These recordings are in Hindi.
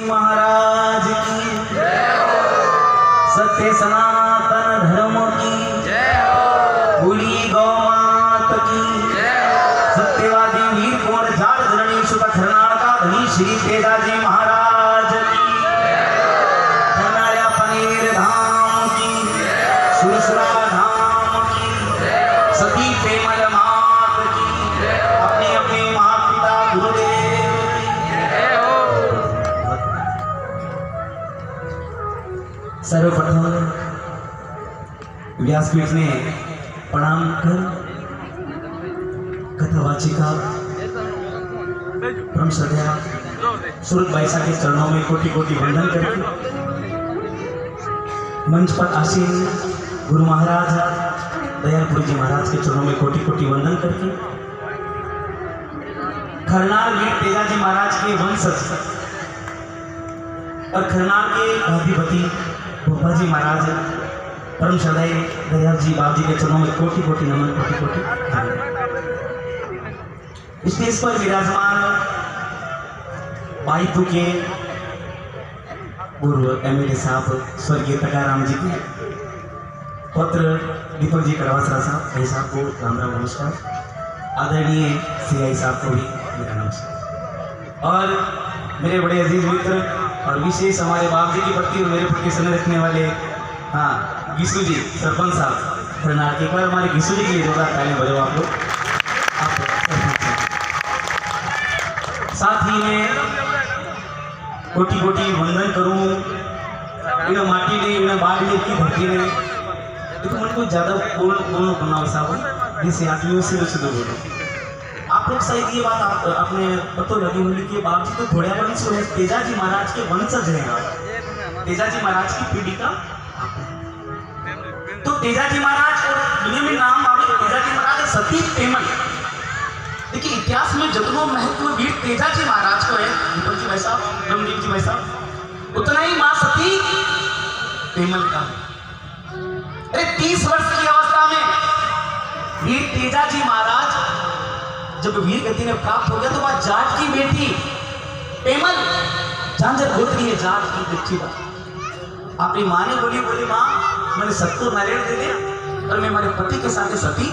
महाराज की जय हो। सत्य सनातन धर्म की जय हो। बूढ़ी गौ मात की जय हो। सत्यवादी वीर कुंवर झाड़ धरणी सुत खरनाल का धनी श्री तेजाजी महाराज की जय हो। खरनाया पनीर धाम की जय हो। सुरसुरा धाम की जय हो। सती प्रेमल मात की जय हो। अपने अपने माता पिता गुरुदेव सर्वप्रथम व्यासपीठ में प्रणाम कर कथावाचिका परम श्रद्धा सूरत बाईसा के चरणों में कोटि कोटि वंदन करके मंच पर आसीन गुरु महाराज दयालपुरी जी महाराज के चरणों में कोटि कोटि वंदन करके खरनाल वीर तेजाजी महाराज के वंशज और खरनाल के अधिपति भोपा जी महाराज परम श्रद्धाई दयाल जी बाबू जी के चरणों में कोटि कोटि नमन कोटि कोटि। स्टेज पर विराजमान बाईतू के पूर्व एमएलए साहब स्वर्गीय टकाराम जी के पत्र दीपक जी करवासरा साहब भाई साहब को राम राम नमस्कार। आदरणीय सीआई साहब को भी मेरा नमस्कार। और मेरे बड़े अजीज मित्र और विशेष हमारे बाप जी की प्रति और मेरे प्रति स्नेह रखने वाले हाँ घिसू जी सरपंच साहब खरनाल के। एक बार हमारे घिसू जी के लिए जोरदार ताली बजाओ आप लोग। साथ ही मैं कोटि कोटि वंदन करूं इन माटी ने इन बाग ने की धरती ने देखो मन को ज्यादा बोल बनाओ साहब जैसे आदमियों से बोलो। आप लोग शायद ये बात आपने पता लगी होगी कि बाप जी तो थोड़े वंश है, तेजाजी महाराज के वंशज हैं आप, तेजाजी महाराज की पीढ़ी का। तो तेजाजी महाराज और दुनिया में नाम आवे तेजाजी महाराज सती प्रेमल। देखिए इतिहास में जितना महत्व वीर तेजाजी महाराज को है दीपक जी भाई साहब ब्रह्मदेव जी भाई साहब उतना ही मां सती प्रेमल का। अरे 30 वर्ष की अवस्था में वीर तेजाजी महाराज जब वीर गति में प्राप्त हो गया तो वह जाट की बेटी पेमल झांझर गोत्री है जाट की बच्ची बात अपनी माँ ने बोली माँ मैंने सबको नारियल दे दिया और मैं हमारे पति के साथ सती।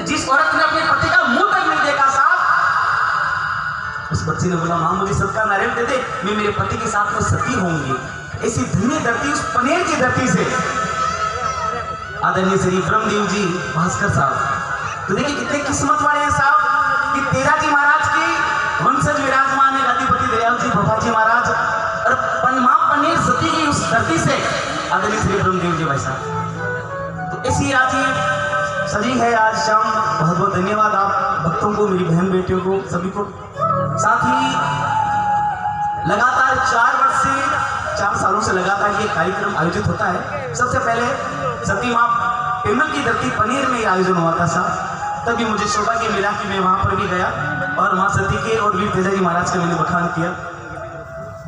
जिस औरत ने अपने पति का मुंह तक नहीं देखा साहब उस बच्ची ने बोला माँ मुझे सबका नारियल दे दे मैं मेरे पति के साथ में सती होंगी। ऐसी धन्य धरती उस पनेर की धरती से आदरणीय श्री ब्रह्मदेव जी भास्कर साहब तो देखिए कितने किस्मत वाले हैं साहब कि तेजाजी महाराज की वंशज विराजमान है अधिपति दयाल जी भोपा जी महाराज और पनमा पनीर सती की उस धरती से आदरणीय श्री ब्रह्मदेव जी भाई साहब। तो ऐसी आज ये सजी है आज शाम। बहुत बहुत धन्यवाद आप भक्तों को मेरी बहन बेटियों को सभी को। साथ ही लगातार 4 सालों से लगातार ये कार्यक्रम आयोजित होता है। सबसे पहले सती माँ पेमल की धरती पनीर में आयोजन हुआ था साहब, तभी मुझे सौभाग्य मिला कि मैं वहां पर भी गया और मां सती के और वीर तेजाजी महाराज का मैंने बखान किया।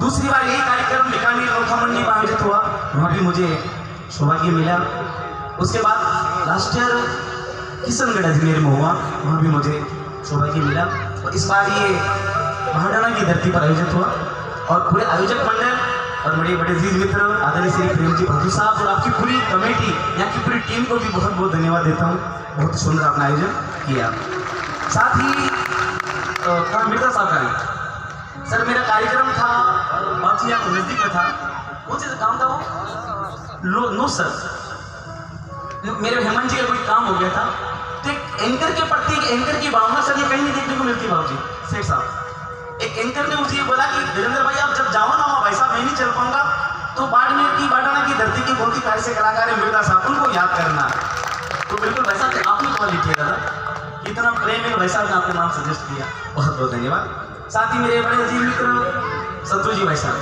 दूसरी बार यही कार्यक्रम बीकानेर नौखा मंडी में आयोजित हुआ, वहां भी मुझे सौभाग्य मिला। उसके बाद लास्ट ईयर किशनगढ़ अजमेर में हुआ, वहां भी मुझे सौभाग्य मिला। और इस बार ये महाडाना की धरती पर आयोजित हुआ और पूरे आयोजक मंडल और मेरे बड़े अजीज मित्र आदरणीय श्री प्रेम जी भादू साहब और आपकी पूरी कमेटी यहाँ की पूरी टीम को भी बहुत बहुत धन्यवाद देता हूँ। बहुत सुंदर आपने आयोजन किया। साथ ही मित्र साहब का सर मेरा कार्यक्रम था बाकी यहाँ नजदीक में था कौन सा काम था वो नो सर मेरे हेमंत जी का कोई काम हो गया था तो एक एंकर के प्रति एंकर की भावना सर ये कहीं नहीं देखने को मिलती बाबू जी सेठ साहब। एक एंकर ने मुझे बोला कि धीरेन्द्र भाई आप जब जाओ ना भाई साहब मैं नहीं चल पाऊंगा तो बाड़मेर की बाडाना की धरती के बहुत ही प्यारे से कलाकार है मिर्जा साहब उनको याद करना। तो बिल्कुल वैसा आपने कॉल लिखिए दादा इतना प्रेम है वैसा आपने नाम सजेस्ट किया बहुत बहुत धन्यवाद। साथ ही मेरे बड़े अजीज मित्र सत्तू जी भाई साहब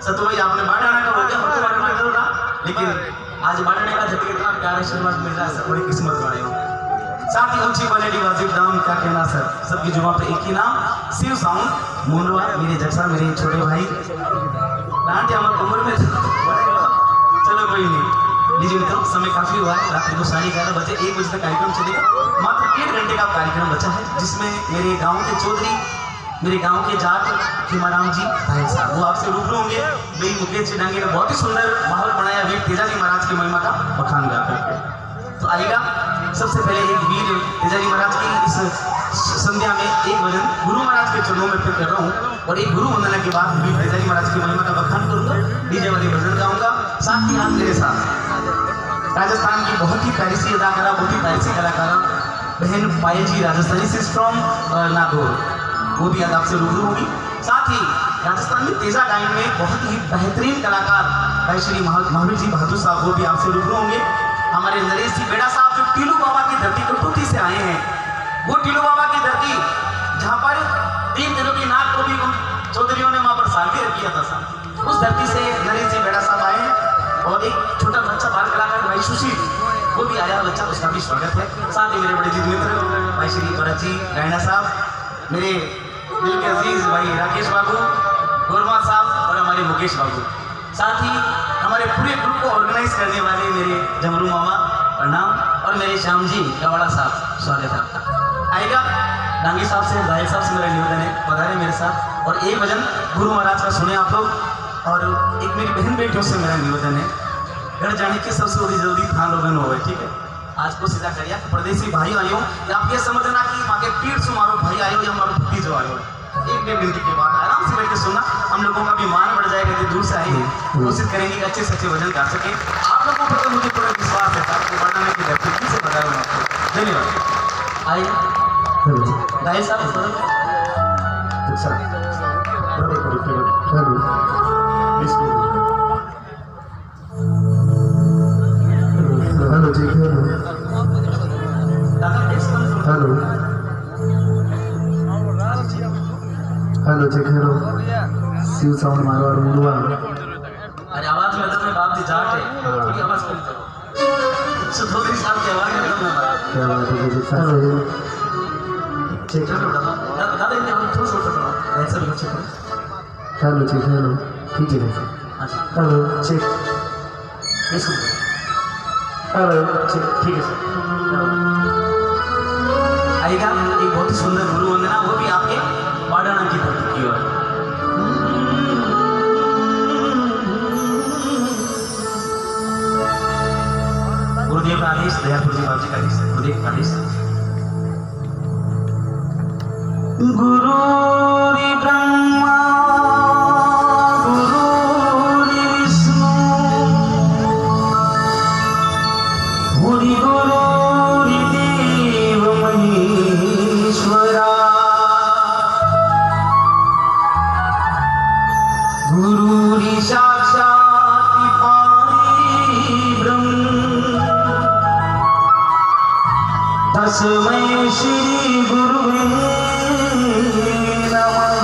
सत्तू भाई आपने बाडाना का बोल दिया बाडाना करूँगा लेकिन आज बाडाने का झटके इतना प्यार आशीर्वाद मिल रहा है सर बड़ी किस्मत वाले हो। साथ ही ऊंची क्वालिटी वाजिब दाम क्या कहना सर सबकी जुबान पे एक ही नाम शिव साउंड मुंडवा मेरे जैसा मेरे छोटे भाई डांटे हमारे उम्र में चलो कोई नहीं लीजिए तो समय काफी हुआ है रात को 11:30 बजे 1 बजे तक कार्यक्रम चलेगा। मात्र 1 घंटे का कार्यक्रम बचा है जिसमें मेरे गांव के चौधरी मेरे गांव के जाट खीमाराम जी भाई साहब, वो आपसे रूबरू होंगे। भाई मुकेश जी डांगे ने बहुत ही सुंदर माहौल बनाया वीर तेजाजी महाराज की महिमा का बखान गा करके। तो आइएगा, सबसे पहले एक वीर तेजाजी महाराज की इस संध्या में एक भजन गुरु महाराज के चरणों में फिर कर रहा हूँ, और एक गुरु वंदना के बाद वीर तेजाजी महाराज की महिमा का बखान करूंगा, डीजे वाली भजन गाऊंगा। साथ ही आप मेरे साथ राजस्थान की बहुत ही प्यारी सी अदाकारा, बहुत ही प्यारी सी कलाकारा बहन पायल जी राजस्थानी से फ्रॉम नागौर, वो भी आज आपसे रूबरू होगी। साथ ही राजस्थान में तेजा गायन में बहुत ही बेहतरीन कलाकार भाई श्री महावीर जी बहादुर साहब, वो भी आपसे रूबरू होंगे। हमारे नरेश जी बेड़ा साहब जो टीलू बाबा की धरती कटौती से आए हैं, वो टीलू बाबा की धरती जहाँ पर 3 दिनों की नाग को भी चौधरियों ने वहाँ पर सालगिरह किया था साहब, उस धरती से नरेश जी बेड़ा साहब आए हैं। और एक छोटा बच्चा बाल कलाकार भाई सुशील, वो भी आया बच्चा, उसका भी स्वागत है। साथ ही मेरे बड़े जी मित्र भाई श्री भरत जी रायना साहब, मेरे दिल के अजीज भाई राकेश बाबू गोरमा साहब और हमारे मुकेश बाबू, साथ ही हमारे पूरे ग्रुप को ऑर्गेनाइज करने वाले मेरे जमरू मामा प्रणाम, और मेरे श्याम जी गवाड़ा साहब स्वागत है आपका। आएगा डांगी साहब से, जाहिर साहब से मेरा निवेदन है पधारे मेरे साथ, और एक भजन गुरु महाराज का सुने आप लोग। और एक मेरी बहन बेटियों से मेरा निवेदन है, घर जाने की सबसे बड़ी जल्दी था लोगन हो गए, ठीक है। आज को सीधा करिए, परदेसी भाई आयो या आप ये समझना कि माँ के पीठ से मारो भाई आयो या मारो भक्ति जो आयो, एक डेढ़ मिनट के बाद आराम से बैठ के सुनना, हम लोगों का भी मान बढ़ जाएगा कि दूर से आएंगे, कोशिश करेंगे कि अच्छे से अच्छे भजन गा सके। आप लोगों पर तो मुझे पूरा विश्वास है, आपको बढ़ाने की धरती से बता रहा हूँ आपको। धन्यवाद। आइए गाय साहब हेलो जी, हेलो हेलो जी, हेलो शिव साउंड मारवाड़ मुंडवा। अरे आवाज में तो बाप जी जाट है, थोड़ी आवाज कम करो। सुधोरी साहब की आवाज में एकदम ना क्या बात है जी। हेलो चेक दादा इनके हम थोड़ा सा करो ऐसा भी चेक करो। हेलो जी, हेलो ठीक है। अच्छा हेलो चेक, इसको हेलो चेक, ठीक है सर। आइएगा, एक बहुत ही सुंदर गुरु वंदना, वो भी आपके बाडाना की धरती की ओर। गुरुदेव का आदेश, दयापुर जी बाबू जी का आदेश, गुरुदेव का आदेश। गुरु ब्रह्मा गुरु विष्णु गुरु देव महेश्वरा, गुरु साक्षात् परब्रह्म, तस्मै श्री गुरुवे नमः।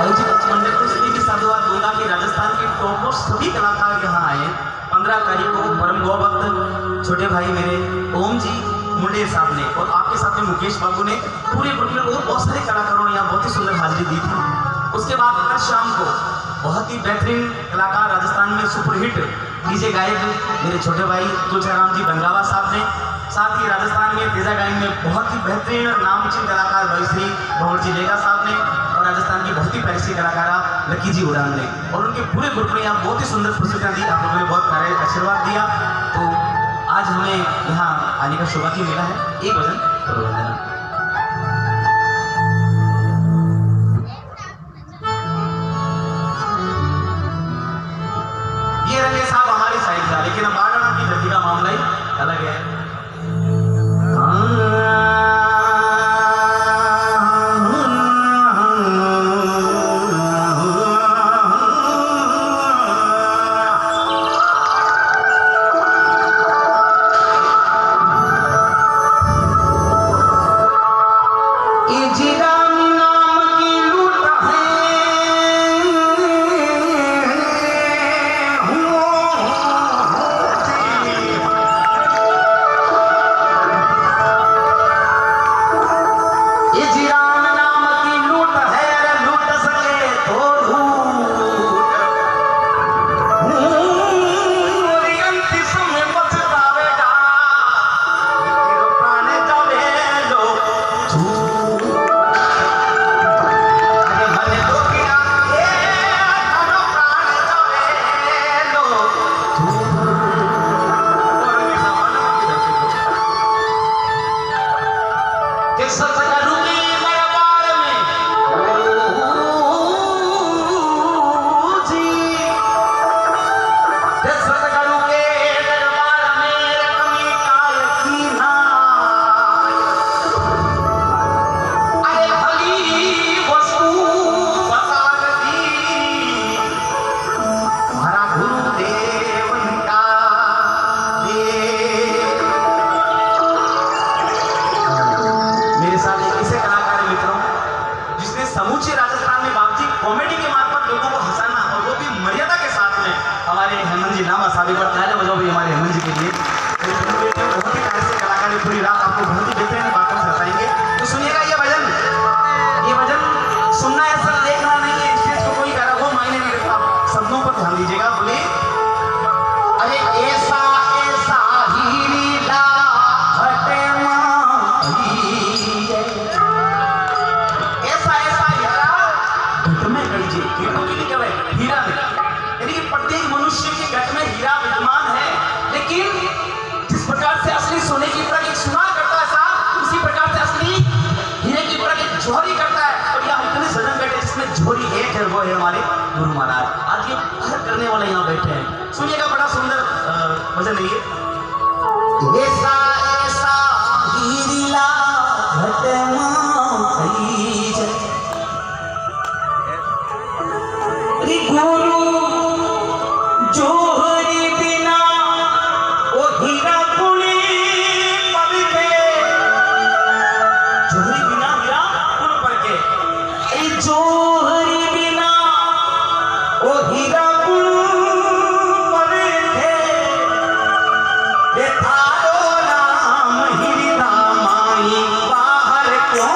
आयोजित मंडल को सभी की साधुवाद दूंगा कि राजस्थान के टॉप सभी कलाकार यहाँ आए। 15 तारीख को परम गौभक्त छोटे भाई मेरे ओम जी मुंडे साहब ने और आपके साथ में मुकेश बाबू ने पूरे ग्रुप में और बहुत सारे कलाकारों ने यहाँ बहुत ही सुंदर हाजिरी दी थी। उसके बाद कल शाम को बहुत ही बेहतरीन कलाकार राजस्थान में सुपरहिट डीजे गायक मेरे छोटे भाई तुलसीराम जी बंगावा साहब ने, साथ ही राजस्थान में तेजा गायन में बहुत ही बेहतरीन नामचीन कलाकार भाई श्री भंवर जी लेगा साहब ने, और राजस्थान की बहुत ही प्यारी सी कलाकारा लकी जी उड़ान ने, और उनके पूरे ग्रुप ने यहाँ बहुत ही सुंदर प्रस्तुतियाँ दी। आप लोगों ने बहुत प्यारे आशीर्वाद दिया। तो आज हमें यहाँ आने का सौभाग्य मिला है। एक भजन करो वंदना। ये रंगे साहब हमारी साइड था, लेकिन अब बाडाना की धरती का मामला ही अलग है। सतगुरु के दरबार में जी, सतगुरु के दरबार में कमी काय की ना, अरे भली वस्तु बता दी हमारा गुरुदेव का दे। मेरे साथ एक ऐसे कलाकार है मित्रों जिसने समूचे राजस्थान में बापजी कॉमेडी के मार्फत लोगों को हंसाना और वो भी मर्यादा के साथ में। हमारे हेमंत जी नाम साबित करता है बजाओ भी हमारे हेमंत जी के लिए बहुत ही ऐसे कलाकार है, पूरी रात आपको बहुत ही बेहतरीन बातों से हंसाएंगे। तो सुनिएगा ये भजन सुनना है सर, देखना नहीं है। स्टेज को कोई करा वो मायने नहीं रखता, शब्दों पर ध्यान दीजिएगा। बोलिए अरे ऐसा ऐसा हीरा घटे माई, ऐसा ऐसा हीरा घट में गढ़जे, हीरो की नहीं कहे हीरा में, यानी कि प्रत्येक मनुष्य के घट में हीरा विद्यमान है। लेकिन जिस प्रकार से असली सोने की प्रग सुना करता है साहब, उसी प्रकार से असली हीरे की प्रग जोहरी करता है। और यहाँ इतने सजन बैठे जिसमें जोहरी एक है, वो है हमारे गुरु महाराज। आज ये हर करने वाले यहाँ बैठे हैं। सुनिएगा बड़ा सुंदर भजन है ये। ऐसा ऐसा हीरा घट माई जय, रे गुरु जोहरी बिना ओ हीरा कुली पवित्र, जोहरी बिना हीरा कुल पर के, ए जोहरी बिना ओ हीरा कुल पवित्र, ये थारो नाम हीरा माई बाहर क्यों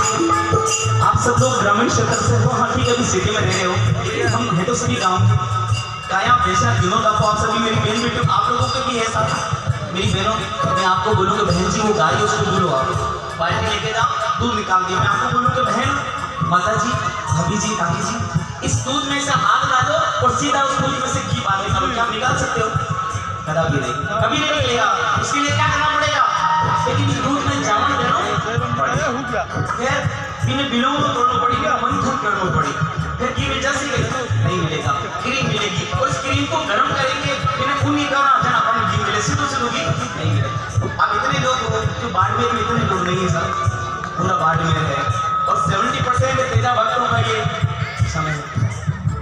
आप सब लोग ग्रामीण क्षेत्र से हो, हाँ ठीक है, अभी सिटी में रह रहे हो, लेकिन हम है तो सभी गाँव के। काया पेशा विनोद आपको, आप सभी मेरी बहन बेटी, आप लोगों के भी है साथ। मेरी बहनों, मैं आपको बोलूँ कि बहन जी वो गा रही है, उसको बोलो आप बाल्टी लेके जाओ, दूध निकाल दिया। मैं आपको बोलूँ कि बहन, माता जी, भाभी जी, काकी जी, इस दूध में से हाथ डालो और सीधा उस दूध में से घी बाहर निकालो। क्या आप निकाल सकते हो? कभी नहीं, कभी नहीं निकलेगा। उसके लिए क्या करना पड़ेगा? लेकिन इस दूध में जामुन देना फिर बिना बिलों को तोड़ना पड़ेगा, मंथन करना पड़ेगा, फिर घी मिल जा सकेगा? नहीं मिलेगा। क्रीम मिलेगी और इस क्रीम को गर्म करेंगे, बिना खून निकालना जना अपन घी मिले, सीधो सीधो घी नहीं मिले। अब इतने लोग हो जो बाड़मेर में, इतने लोग नहीं है सर, पूरा बाड़मेर है और 70% तेजा भक्तों का ये समय है।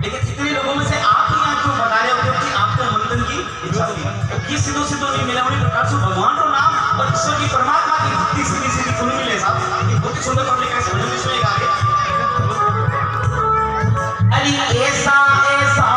लेकिन इतने लोगों में से आप ही यहाँ क्यों बता रहे हो कि आपको मंथन की इच्छा थी? तो घी सीधो सीधो नहीं मिला, उन्हीं प्रकार से भगवान का नाम और ईश्वर की परमात्मा की भक्ति सीधी सीधी क्यों नहीं मिले साहब? ये बहुत ही सुंदर पब्लिक है, समझ में इसमें आगे अरे ऐसा ऐसा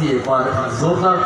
सकती है, एक बार जोरदार